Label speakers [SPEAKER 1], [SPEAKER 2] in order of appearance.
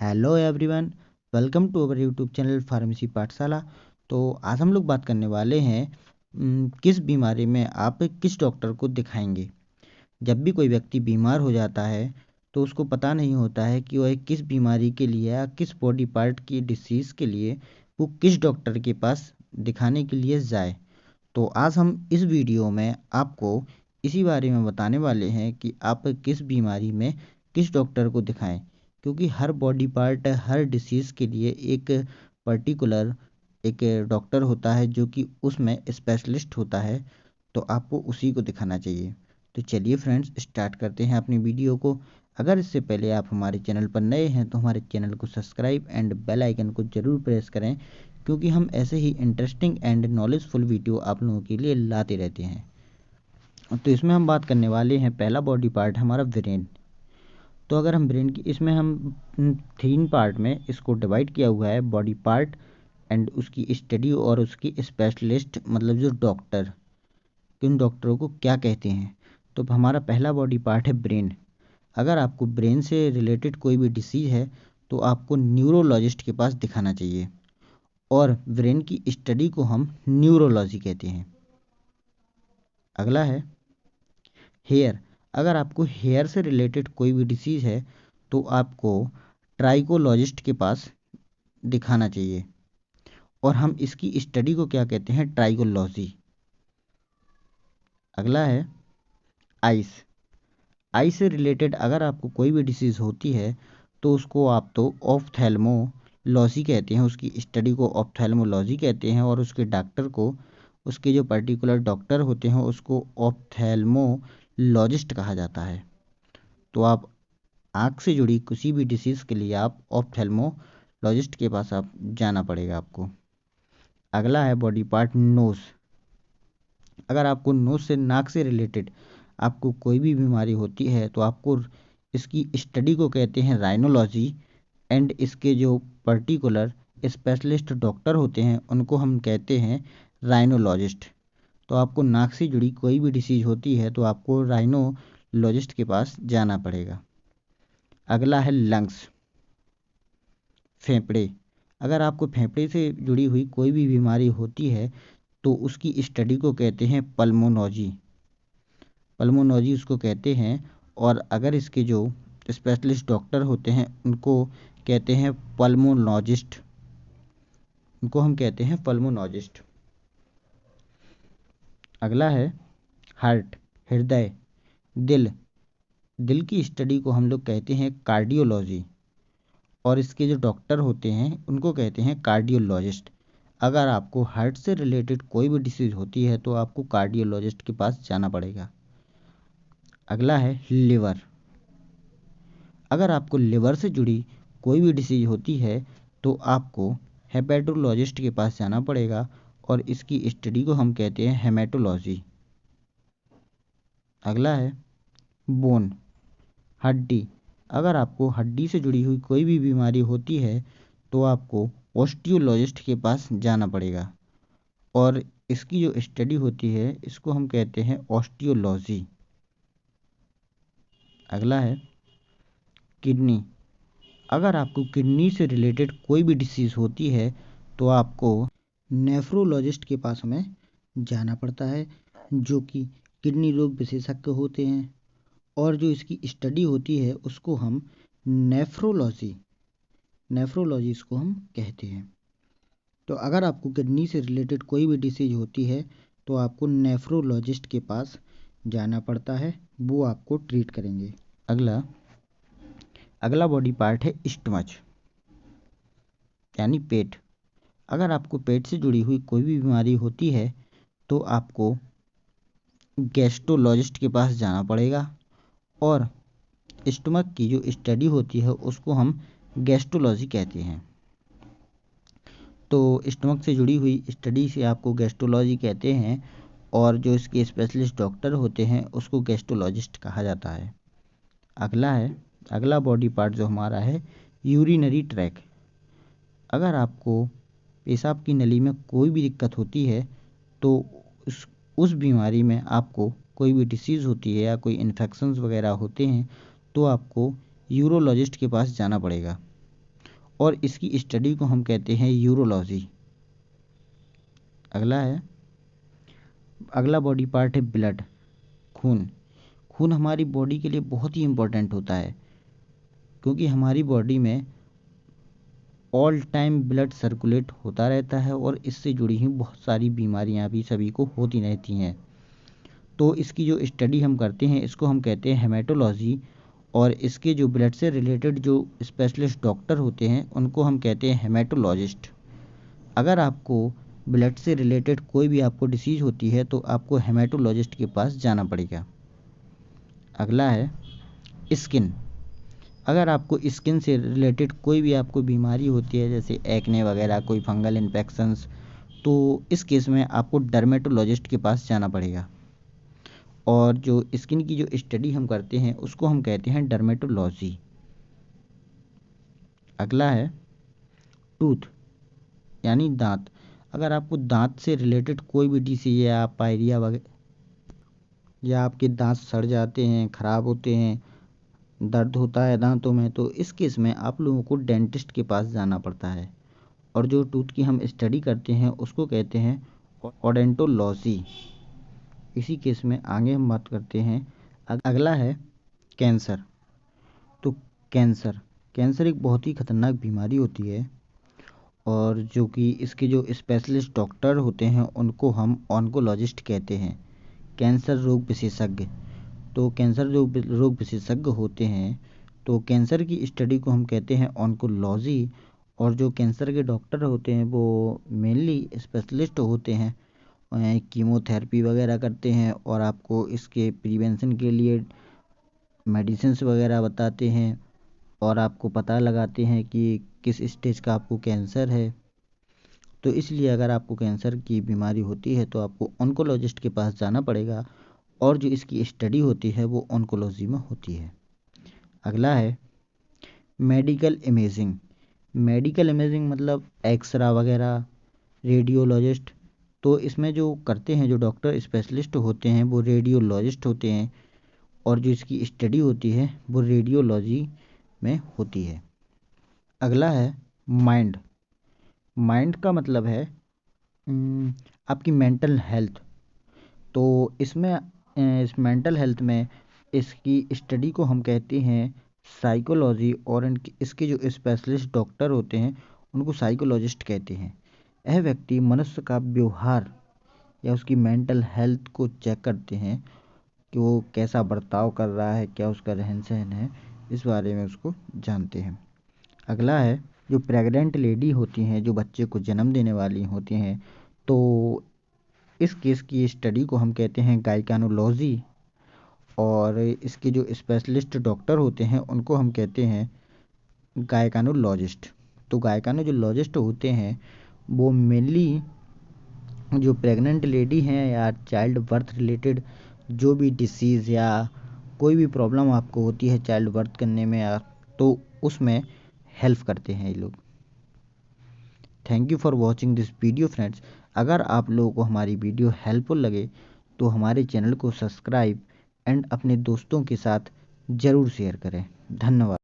[SPEAKER 1] Hello everyone, welcome to our YouTube channel pharmacy Pathshala. तो आज हम लोग बात करने वाले हैं किस बीमारी में आप किस डॉक्टर को दिखाएंगे। जब भी कोई व्यक्ति बीमार हो जाता है तो उसको पता नहीं होता है कि वह किस बीमारी के लिए या किस बॉडी पार्ट की डिसीज़ के लिए वो किस डॉक्टर के पास दिखाने के लिए जाए। तो आज हम इस वीडियो में आपको इसी बारे में बताने वाले हैं कि आप किस बीमारी में किस डॉक्टर को दिखाएं, क्योंकि हर बॉडी पार्ट हर डिसीज़ के लिए एक पर्टिकुलर एक डॉक्टर होता है जो कि उसमें स्पेशलिस्ट होता है। तो आपको उसी को दिखाना चाहिए। तो चलिए फ्रेंड्स, स्टार्ट करते हैं अपनी वीडियो को। अगर इससे पहले आप हमारे चैनल पर नए हैं तो हमारे चैनल को सब्सक्राइब एंड बेल आइकन को ज़रूर प्रेस करें, क्योंकि हम ऐसे ही इंटरेस्टिंग एंड नॉलेजफुल वीडियो आप लोगों के लिए लाते रहते हैं। तो इसमें हम बात करने वाले हैं, पहला बॉडी पार्ट हमारा ब्रेन। तो अगर हम ब्रेन की इसमें हम 3 पार्ट में इसको डिवाइड किया हुआ है, बॉडी पार्ट एंड उसकी स्टडी और उसकी स्पेशलिस्ट, मतलब जो डॉक्टर, किन डॉक्टरों को क्या कहते हैं। तो हमारा पहला बॉडी पार्ट है ब्रेन। अगर आपको ब्रेन से रिलेटेड कोई भी डिसीज़ है तो आपको न्यूरोलॉजिस्ट के पास दिखाना चाहिए, और ब्रेन की स्टडी को हम न्यूरोलॉजी कहते हैं। अगला है हेयर। अगर आपको हेयर से रिलेटेड कोई भी डिसीज़ है तो आपको ट्राइकोलॉजिस्ट के पास दिखाना चाहिए, और हम इसकी स्टडी को क्या कहते हैं, ट्राइकोलॉजी। अगला है आइस। आइस से रिलेटेड अगर आपको कोई भी डिसीज़ होती है तो उसको आप तो ऑप्थेल्मोलॉजी कहते हैं, उसकी स्टडी को ऑप्थेल्मोलॉजी कहते हैं, और उसके डॉक्टर को, उसके जो पर्टिकुलर डॉक्टर होते हैं उसको ऑप्थेल्मोलॉजिस्ट कहा जाता है। तो आप आँख से जुड़ी किसी भी डिसीज़ के लिए आप ऑप्थेल्मोलॉजिस्ट के पास आप जाना पड़ेगा आपको। अगला है बॉडी पार्ट नोज़। अगर आपको नोज़ से, नाक से रिलेटेड आपको कोई भी बीमारी होती है तो आपको इसकी स्टडी को कहते हैं राइनोलॉजी, एंड इसके जो पर्टिकुलर स्पेशलिस्ट डॉक्टर होते हैं उनको हम कहते हैं राइनोलॉजिस्ट। तो आपको नाक से जुड़ी कोई भी डिसीज़ होती है तो आपको राइनोलॉजिस्ट के पास जाना पड़ेगा। अगला है लंग्स, फेफड़े। अगर आपको फेफड़े से जुड़ी हुई कोई भी बीमारी होती है तो उसकी स्टडी को कहते हैं पल्मोनोलॉजी, पल्मोनोलॉजी उसको कहते हैं। और अगर इसके जो स्पेशलिस्ट डॉक्टर होते हैं उनको कहते हैं पल्मोनोलॉजिस्ट, उनको हम कहते हैं पल्मोनोलॉजिस्ट। अगला है हार्ट, हृदय, दिल। दिल की स्टडी को हम लोग कहते हैं कार्डियोलॉजी, और इसके जो डॉक्टर होते हैं उनको कहते हैं कार्डियोलॉजिस्ट। अगर आपको हार्ट से रिलेटेड कोई भी डिसीज़ होती है तो आपको कार्डियोलॉजिस्ट के पास जाना पड़ेगा। अगला है लिवर। अगर आपको लिवर से जुड़ी कोई भी डिसीज़ होती है तो आपको हेपेटोलॉजिस्ट के पास जाना पड़ेगा, और इसकी स्टडी को हम कहते हैं हेमेटोलॉजी। अगला है बोन, हड्डी। अगर आपको हड्डी से जुड़ी हुई कोई भी बीमारी होती है तो आपको ऑस्टियोलॉजिस्ट के पास जाना पड़ेगा, और इसकी जो स्टडी होती है इसको हम कहते हैं ऑस्टियोलॉजी। अगला है किडनी। अगर आपको किडनी से रिलेटेड कोई भी डिसीज़ होती है तो आपको नेफ्रोलॉजिस्ट के पास हमें जाना पड़ता है, जो कि किडनी रोग विशेषज्ञ होते हैं, और जो इसकी स्टडी होती है उसको हम नेफ्रोलॉजी, नेफ्रोलॉजी इसको हम कहते हैं। तो अगर आपको किडनी से रिलेटेड कोई भी डिसीज़ होती है तो आपको नेफ्रोलॉजिस्ट के पास जाना पड़ता है, वो आपको ट्रीट करेंगे। अगला बॉडी पार्ट है स्टमच, यानी पेट। अगर आपको पेट से जुड़ी हुई कोई भी बीमारी होती है तो आपको गैस्ट्रोलॉजिस्ट के पास जाना पड़ेगा, और स्टमक की जो स्टडी होती है उसको हम गैस्ट्रोलॉजी कहते हैं। तो स्टमक से जुड़ी हुई स्टडी से आपको गैस्ट्रोलॉजी कहते हैं, और जो इसके स्पेशलिस्ट डॉक्टर होते हैं उसको गैस्ट्रोलॉजिस्ट कहा जाता है। अगला बॉडी पार्ट जो हमारा है यूरिनरी ट्रैक। अगर आपको पेशाब की नली में कोई भी दिक्कत होती है तो उस बीमारी में आपको कोई भी डिसीज़ होती है या कोई इन्फेक्शंस वगैरह होते हैं तो आपको यूरोलॉजिस्ट के पास जाना पड़ेगा। और इसकी स्टडी को हम कहते हैं यूरोलॉजी। अगला बॉडी पार्ट है ब्लड, खून। खून हमारी बॉडी के लिए बहुत ही इम्पोर्टेंट होता है, क्योंकि हमारी बॉडी में ऑल टाइम ब्लड सर्कुलेट होता रहता है और इससे जुड़ी हुई बहुत सारी बीमारियां भी सभी को होती रहती हैं। तो इसकी जो स्टडी हम करते हैं इसको हम कहते हैं हेमेटोलॉजी, और इसके जो ब्लड से रिलेटेड जो स्पेशलिस्ट डॉक्टर होते हैं उनको हम कहते हैं हेमेटोलॉजिस्ट। अगर आपको ब्लड से रिलेटेड कोई भी आपको डिसीज़ होती है तो आपको हेमेटोलॉजिस्ट के पास जाना पड़ेगा। अगला है स्किन। अगर आपको स्किन से रिलेटेड कोई भी आपको बीमारी होती है, जैसे एक्ने वगैरह, कोई फंगल इन्फेक्शंस, तो इस केस में आपको डर्मेटोलॉजिस्ट के पास जाना पड़ेगा। और जो स्किन की जो स्टडी हम करते हैं उसको हम कहते हैं डर्मेटोलॉजी। अगला है टूथ यानी दांत। अगर आपको दांत से रिलेटेड कोई भी डिसीज या पायरिया वगैरह, या आपके दांत सड़ जाते हैं, ख़राब होते हैं, दर्द होता है दांतों में, तो इस केस में आप लोगों को डेंटिस्ट के पास जाना पड़ता है। और जो टूथ की हम स्टडी करते हैं उसको कहते हैं ओडोंटोलॉजी। इसी केस में आगे हम बात करते हैं। अगला है कैंसर। तो कैंसर एक बहुत ही खतरनाक बीमारी होती है, और जो कि इसके जो स्पेशलिस्ट डॉक्टर होते हैं उनको हम ऑन्कोलॉजिस्ट कहते हैं, कैंसर रोग विशेषज्ञ। तो कैंसर जो रोग विशेषज्ञ होते हैं, तो कैंसर की स्टडी को हम कहते हैं ऑन्कोलॉजी। और जो कैंसर के डॉक्टर होते हैं वो मेनली स्पेशलिस्ट होते हैं, कीमोथेरेपी वगैरह करते हैं और आपको इसके प्रिवेंशन के लिए मेडिसिन्स वगैरह बताते हैं, और आपको पता लगाते हैं कि किस स्टेज का आपको कैंसर है। तो इसलिए अगर आपको कैंसर की बीमारी होती है तो आपको ऑन्कोलॉजिस्ट के पास जाना पड़ेगा, और जो इसकी स्टडी होती है वो ऑन्कोलॉजी में होती है। अगला है मेडिकल इमेजिंग। मेडिकल इमेजिंग मतलब एक्सरा वगैरह, रेडियोलॉजिस्ट। तो इसमें जो करते हैं, जो डॉक्टर स्पेशलिस्ट होते हैं वो रेडियोलॉजिस्ट होते हैं, और जो इसकी स्टडी होती है वो रेडियोलॉजी में होती है। अगला है माइंड। माइंड का मतलब है आपकी मेंटल हेल्थ। तो इसमें इस मेंटल हेल्थ में इसकी स्टडी को हम कहते हैं साइकोलॉजी, और इसके जो स्पेशलिस्ट डॉक्टर होते हैं उनको साइकोलॉजिस्ट कहते हैं। यह व्यक्ति मनुष्य का व्यवहार या उसकी मेंटल हेल्थ को चेक करते हैं कि वो कैसा बर्ताव कर रहा है, क्या उसका रहन सहन है, इस बारे में उसको जानते हैं। अगला है जो प्रेग्नेंट लेडी होती हैं, जो बच्चे को जन्म देने वाली होती हैं, तो इस केस की स्टडी को हम कहते हैं गायकानोलॉजी। और इसके जो स्पेशलिस्ट डॉक्टर होते हैं उनको हम कहते हैं गायकानोलॉजिस्ट। तो गायकानोलॉजिस्ट होते हैं वो मेनली जो प्रेग्नेंट लेडी हैं या चाइल्ड बर्थ रिलेटेड जो भी डिसीज़ या कोई भी प्रॉब्लम आपको होती है चाइल्ड बर्थ करने में, या तो उसमें हेल्प करते हैं ये लोग। Thank you for watching this video friends. अगर आप लोगों को हमारी वीडियो हेल्पफुल लगे तो हमारे चैनल को सब्सक्राइब एंड अपने दोस्तों के साथ ज़रूर शेयर करें। धन्यवाद।